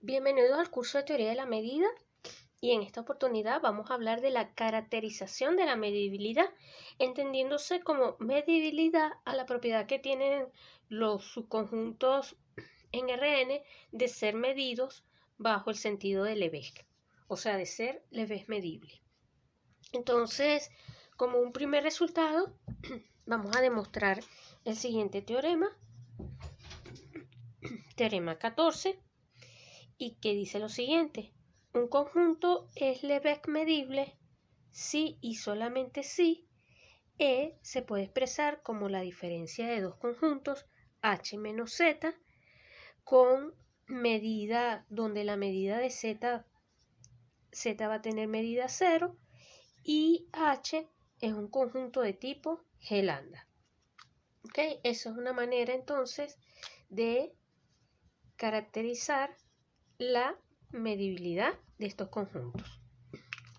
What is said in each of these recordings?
Bienvenidos al curso de Teoría de la Medida y en esta oportunidad vamos a hablar de la caracterización de la medibilidad, entendiéndose como medibilidad a la propiedad que tienen los subconjuntos en Rn de ser medidos bajo el sentido de Lebesgue, o sea, de ser Lebesgue medible. Entonces, como un primer resultado, vamos a demostrar el siguiente teorema, teorema 14, y que dice lo siguiente: un conjunto es Lebesgue medible si y solamente si E se puede expresar como la diferencia de dos conjuntos H menos Z con medida donde la medida de Z va a tener medida 0 y H es un conjunto de tipo G lambda. ¿Okay? Eso es una manera entonces de caracterizar la medibilidad de estos conjuntos.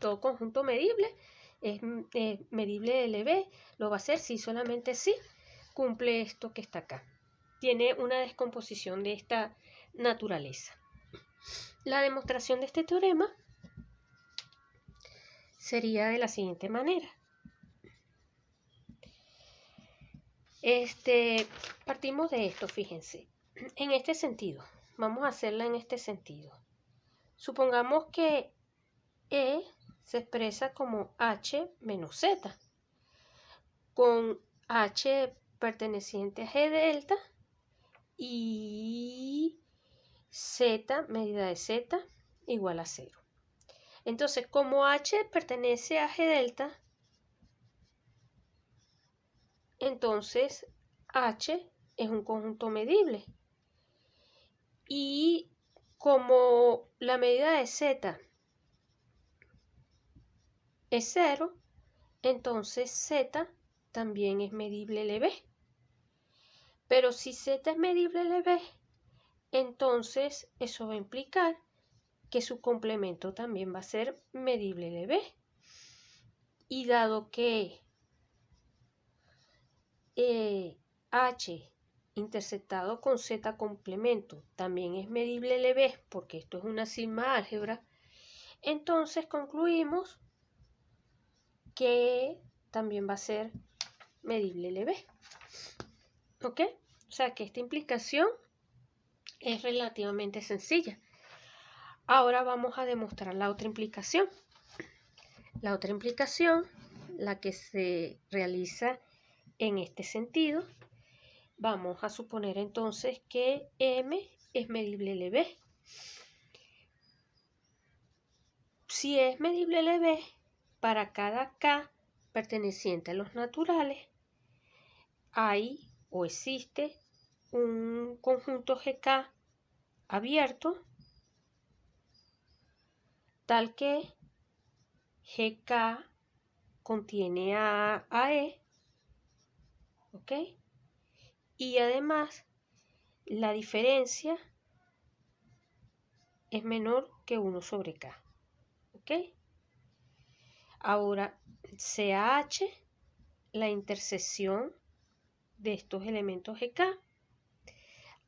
Todo conjunto medible es medible de Lebesgue, lo va a hacer si solamente si cumple esto que está acá. Tiene una descomposición de esta naturaleza. La demostración de este teorema sería de la siguiente manera. Partimos de esto, fíjense. En este sentido, vamos a hacerla en este sentido. Supongamos que E se expresa como H menos Z, con H perteneciente a G delta y Z, medida de Z, igual a 0. Entonces, como H pertenece a G delta, entonces H es un conjunto medible. Y como la medida de Z es 0, entonces Z también es medible Lebesgue. Pero si Z es medible Lebesgue, entonces eso va a implicar que su complemento también va a ser medible Lebesgue. Y dado que H interceptado con Z complemento también es medible Lebesgue, porque esto es una sigma álgebra, entonces concluimos que también va a ser medible Lebesgue. ¿Ok? O sea que esta implicación es relativamente sencilla. Ahora vamos a demostrar la otra implicación. La otra implicación, la que se realiza en este sentido, vamos a suponer entonces que M es medible Lebesgue. Si es medible Lebesgue, para cada K perteneciente a los naturales, hay o existe un conjunto GK abierto tal que GK contiene a E, ¿ok? Y además la diferencia es menor que 1 sobre K, ¿ok? Ahora, sea H la intersección de estos elementos GK,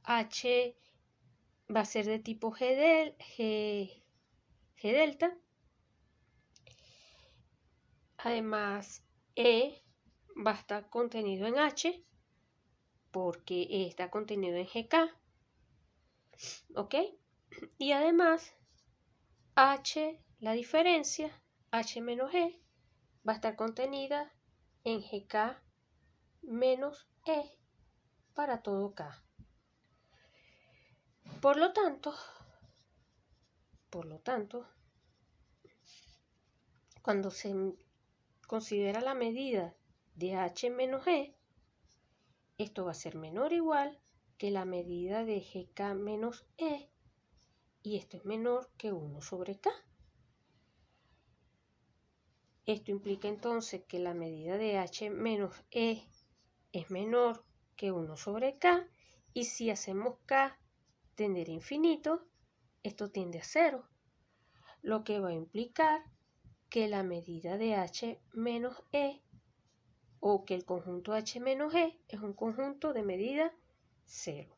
H va a ser de tipo G delta. Además, E va a estar contenido en H porque E está contenido en GK, ¿ok? Y además, H, la diferencia, H menos E, va a estar contenida en GK menos E para todo K. Por lo tanto, cuando se considera la medida de H menos E, esto va a ser menor o igual que la medida de GK menos E, y esto es menor que 1 sobre K. Esto implica entonces que la medida de H menos E es menor que 1 sobre K, y si hacemos K tender a infinito, esto tiende a 0, lo que va a implicar que la medida de H menos E, o que el conjunto H menos E es un conjunto de medida 0.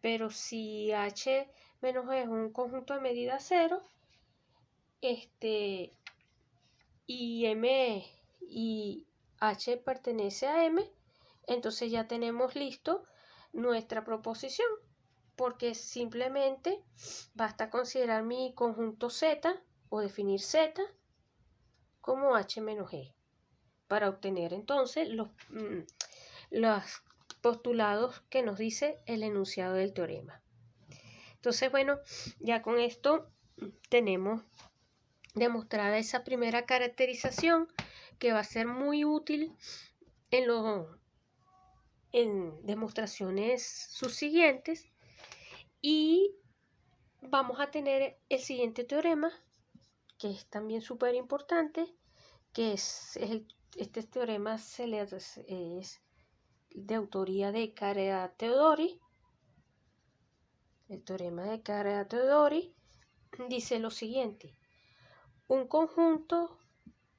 Pero si H menos E es un conjunto de medida 0, y M y H pertenece a M, entonces ya tenemos listo nuestra proposición, porque simplemente basta considerar mi conjunto Z o definir Z como H menos E para obtener entonces los postulados que nos dice el enunciado del teorema. Entonces, bueno, ya con esto tenemos demostrada esa primera caracterización que va a ser muy útil en demostraciones subsiguientes, y vamos a tener el siguiente teorema, que es también súper importante, que este teorema es de autoría de Carrera-Teodori. El teorema de Carrera-Teodori dice lo siguiente: un conjunto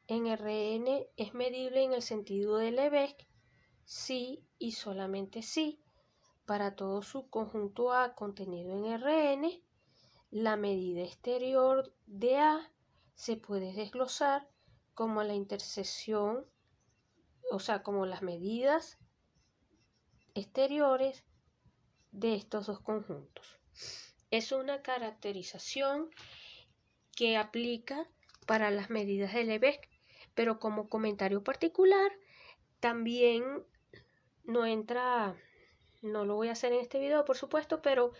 en Rn es medible en el sentido de Lebesgue si y solamente si para todo subconjunto A contenido en Rn la medida exterior de A se puede desglosar como la intersección, o sea, como las medidas exteriores de estos dos conjuntos. Es una caracterización que aplica para las medidas de Lebesgue, pero como comentario particular también no lo voy a hacer en este video, por supuesto, pero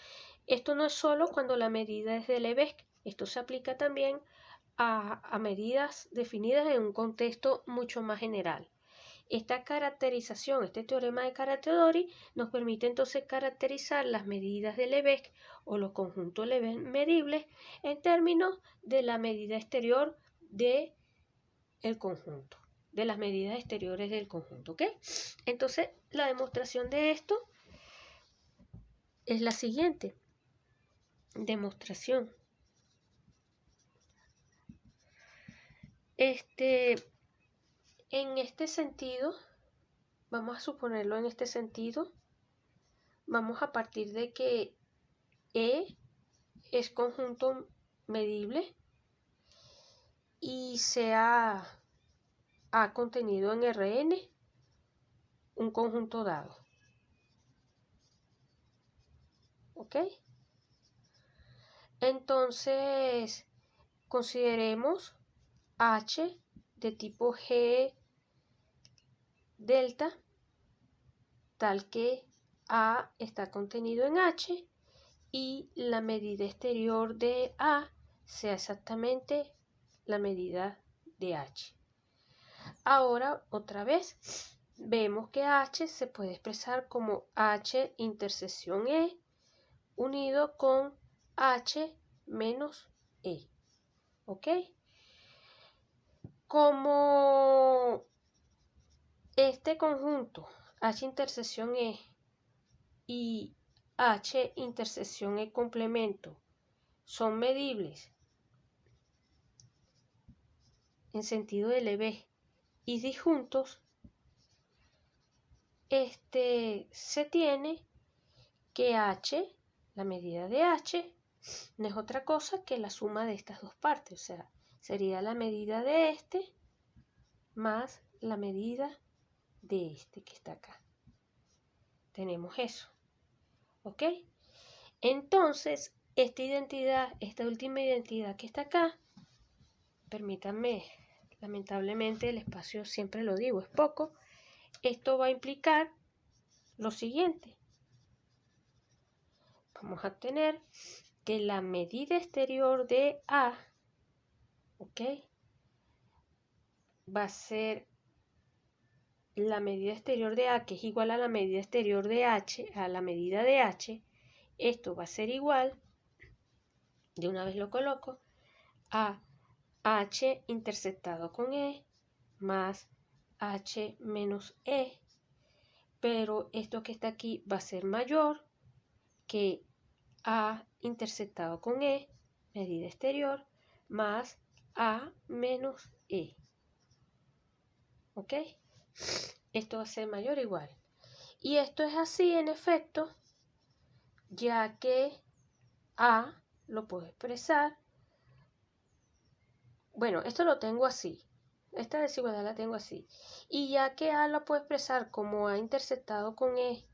esto no es solo cuando la medida es de Lebesgue, esto se aplica también a medidas definidas en un contexto mucho más general. Esta caracterización, este teorema de Carrera-Teodori, nos permite entonces caracterizar las medidas de Lebesgue o los conjuntos Lebesgue medibles en términos de la medida exterior del conjunto, de las medidas exteriores del conjunto, ¿ok? Entonces, la demostración de esto es la siguiente. Demostración. En este sentido, vamos a suponerlo en este sentido, vamos a partir de que E es conjunto medible y sea A contenido en Rn un conjunto dado. ¿Ok? Entonces, consideremos H de tipo G delta, tal que A está contenido en H y la medida exterior de A sea exactamente la medida de H. Ahora, otra vez, vemos que H se puede expresar como H intersección E unido con H menos E. ¿Ok? Como este conjunto H intersección E y H intersección E complemento son medibles en sentido de Lebesgue y disjuntos, se tiene que H, la medida de H, no es otra cosa que la suma de estas dos partes, o sea, sería la medida de este más la medida de este que está acá. Tenemos eso, ¿ok? Entonces, esta última identidad que está acá, permítanme, lamentablemente el espacio, siempre lo digo, es poco. Esto va a implicar lo siguiente. Vamos a tener que la medida exterior de A, ¿ok?, va a ser la medida exterior de A, que es igual a la medida exterior de H, a la medida de H. Esto va a ser igual, de una vez lo coloco, a H intersectado con E más H menos E, pero esto que está aquí va a ser mayor que A intersectado con E, medida exterior, más A menos E. ¿Ok? Esto va a ser mayor o igual. Y esto es así en efecto, ya que A lo puedo expresar, bueno, esto lo tengo así, esta desigualdad la tengo así, y ya que A lo puedo expresar como A intersectado con E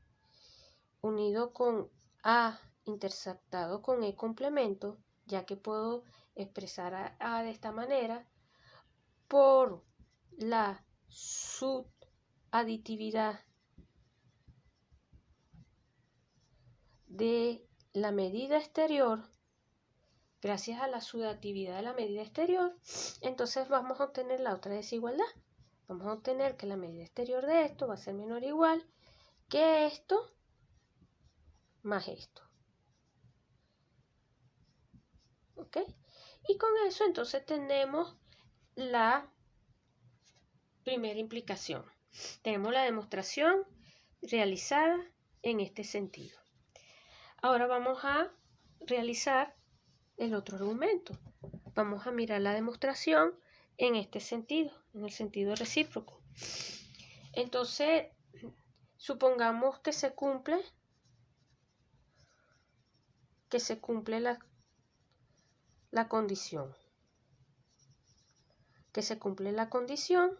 unido con A intersectado con E complemento, ya que puedo expresar a A de esta manera, por la subaditividad de la medida exterior, gracias a la subaditividad de la medida exterior, entonces vamos a obtener la otra desigualdad. Vamos a obtener que la medida exterior de esto va a ser menor o igual que esto más esto. ¿Ok? Y con eso entonces tenemos la primera implicación. Tenemos la demostración realizada en este sentido. Ahora vamos a realizar el otro argumento. Vamos a mirar la demostración en este sentido, en el sentido recíproco. Entonces, supongamos que se cumple la condición. Que se cumple la condición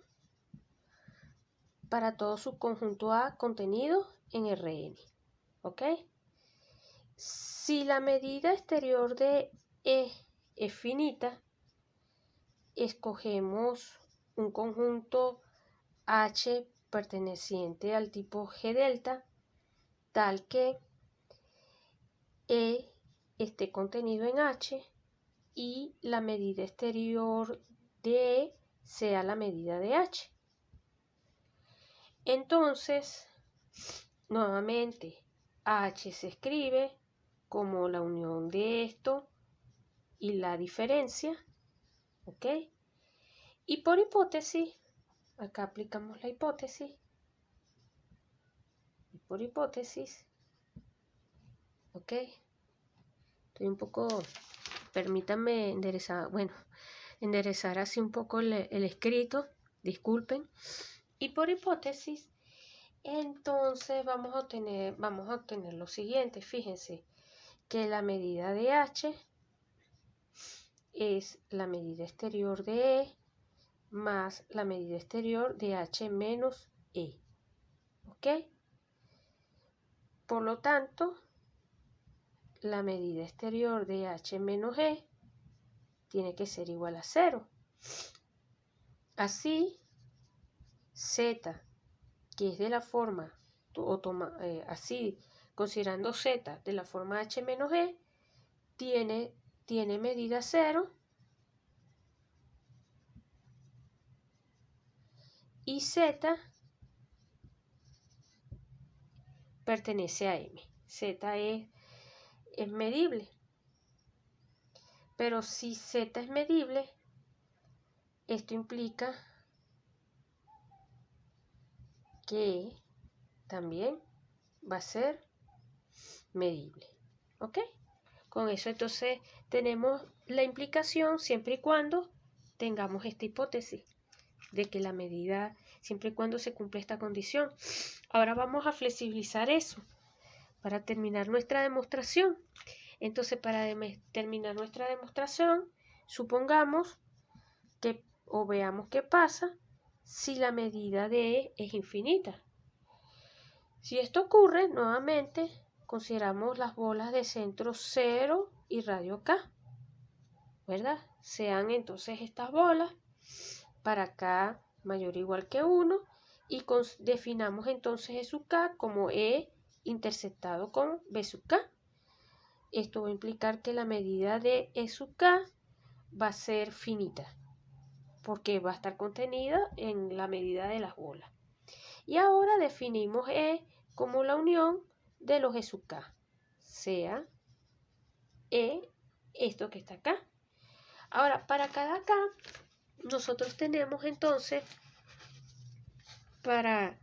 para todo subconjunto A contenido en Rn. ¿Ok? Si la medida exterior de E es finita, escogemos un conjunto H perteneciente al tipo G delta, tal que E esté contenido en H y la medida exterior de E sea la medida de H. Entonces, nuevamente, H se escribe como la unión de esto y la diferencia, ¿ok? Y por hipótesis, acá aplicamos la hipótesis, y por hipótesis, ¿ok? Estoy un poco, permítanme enderezar así un poco el escrito, disculpen. Y por hipótesis, entonces vamos a obtener lo siguiente, fíjense, que la medida de H es la medida exterior de E más la medida exterior de H menos E. ¿Ok? Por lo tanto, la medida exterior de H menos E tiene que ser igual a 0. Así, Z, que es de la forma, así, considerando Z de la forma H menos E, tiene medida 0 y Z pertenece a M. Z es medible. Pero si Z es medible, esto implica que también va a ser medible. ¿Ok? Con eso entonces tenemos la implicación siempre y cuando tengamos esta hipótesis de que la medida, siempre y cuando se cumple esta condición. Ahora vamos a flexibilizar eso para terminar nuestra demostración. Entonces, para terminar nuestra demostración, supongamos que, o veamos qué pasa si la medida de E es infinita. Si esto ocurre, nuevamente, consideramos las bolas de centro 0 y radio K, ¿verdad? Sean entonces estas bolas para K mayor o igual que 1 y definamos entonces E sub K como E intersectado con B sub K. Esto va a implicar que la medida de E sub K va a ser finita, porque va a estar contenida en la medida de las bolas. Y ahora definimos E como la unión de los E sub K, sea E, esto que está acá. Ahora, para cada K, nosotros tenemos entonces, para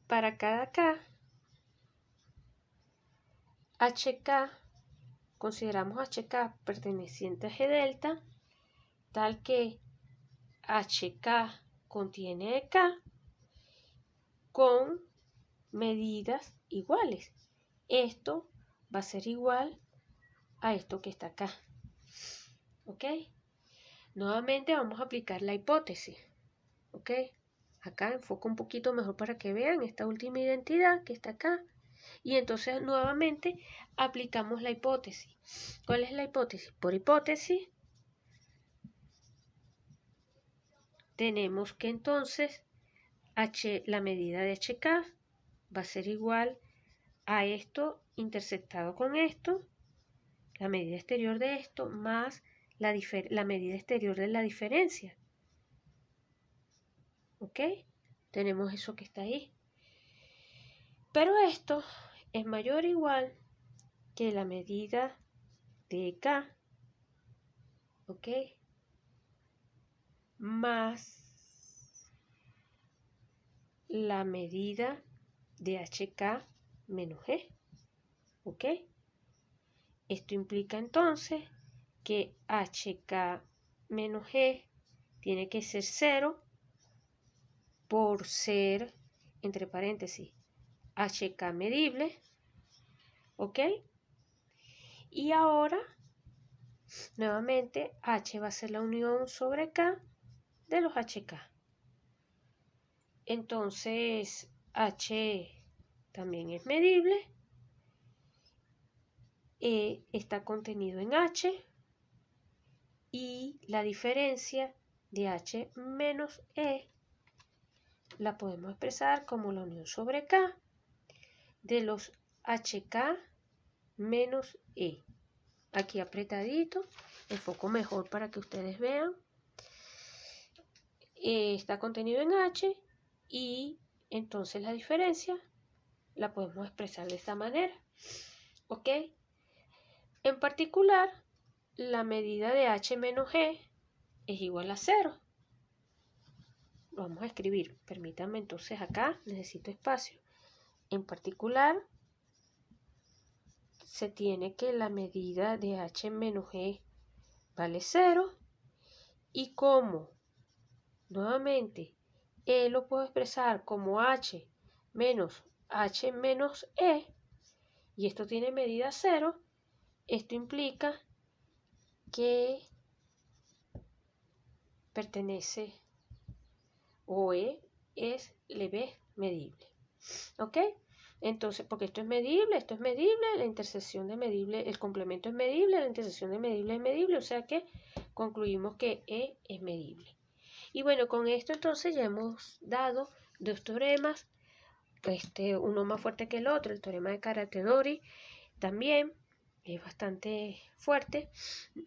cada K, HK, consideramos HK perteneciente a G delta, tal que HK contiene K con medidas iguales. Esto va a ser igual a esto que está acá. ¿Ok? Nuevamente vamos a aplicar la hipótesis. ¿Ok? Acá enfoco un poquito mejor para que vean esta última identidad que está acá. Y entonces nuevamente aplicamos la hipótesis. ¿Cuál es la hipótesis? Por hipótesis tenemos que entonces la medida de HK va a ser igual a esto intersectado con esto, la medida exterior de esto, más la medida exterior de la diferencia. ¿Ok? Tenemos eso que está ahí. Pero esto es mayor o igual que la medida de K, ¿ok? Más la medida de HK menos G, ¿ok? Esto implica entonces que HK menos G tiene que ser 0 por ser, entre paréntesis, HK medible, ¿ok? Y ahora, nuevamente, H va a ser la unión sobre K de los HK. Entonces, H también es medible. E está contenido en H. Y la diferencia de H menos E la podemos expresar como la unión sobre K de los HK menos E. Aquí apretadito, enfoco mejor para que ustedes vean. Está contenido en H y entonces la diferencia la podemos expresar de esta manera. ¿Ok? En particular, la medida de H menos G es igual a 0. Lo vamos a escribir. Permítanme entonces acá, necesito espacio. En particular, se tiene que la medida de H menos G vale 0. Y como, nuevamente, E lo puedo expresar como H menos E, y esto tiene medida 0, esto implica que pertenece o E es Lebesgue medible. ¿Ok? Entonces, porque esto es medible, la intersección de medible, el complemento es medible, la intersección de medible es medible, o sea que concluimos que E es medible. Y bueno, con esto entonces ya hemos dado dos teoremas, uno más fuerte que el otro, el teorema de Carathédori también es bastante fuerte,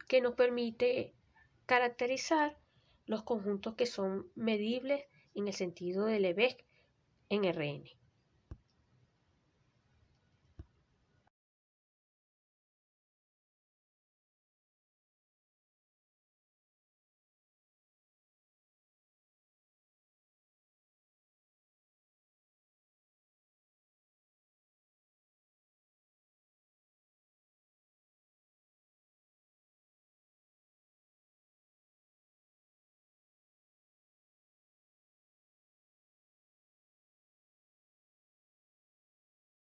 que nos permite caracterizar los conjuntos que son medibles en el sentido de Lebesgue en Rn.